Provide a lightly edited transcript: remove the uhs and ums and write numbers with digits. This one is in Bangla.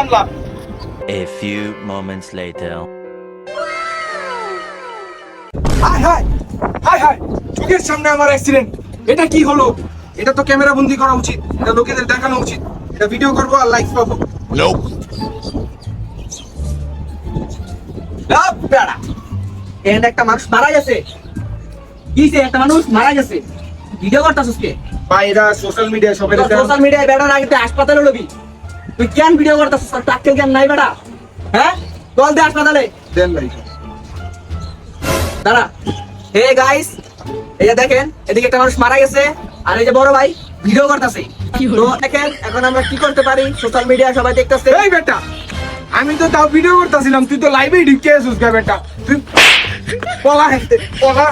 জানলাম। A few moments later. হায় হায় হায় হায়, চোখের সামনে আমার অ্যাক্সিডেন্ট। এটা কি হলো? এটা তো ক্যামেরা বন্দি করা উচিত, এটা লোকেদের দেখানো উচিত, এটা ভিডিও করবো আর লাইক পাবো। Nope. বেড়া এন্ড একটা মানুষ মারা গেছে। কিসে একটা মানুষ মারা গেছে, ভিডিও করতাছিস কে? ভাই এরা সোশ্যাল মিডিয়া সবাই সোশ্যাল মিডিয়ায় বেড়া না কিন্তু হাসপাতালে লবি, তুই কেন ভিডিও করতাছিস? তোর টাক্কেল জ্ঞান নাই বেড়া? হ্যাঁ চল দে হাসপাতালে। দেন ভাই। দাঁড়া। হে গাইস, এই যে দেখেন এদিকে একটা মানুষ মারা গেছে আর এই যে বড় ভাই ভিডিও করতেছে। তো দেখেন এখন আমরা কি করতে পারি, সোশ্যাল মিডিয়া সবাই দেখতেছে। এই বেটা, আমি তো তাও ভিডিও করতেছিলাম, তুই তো লাইভেই ঢুকে আসিস গা বেটা। তুই পলা হেঁটে পলা।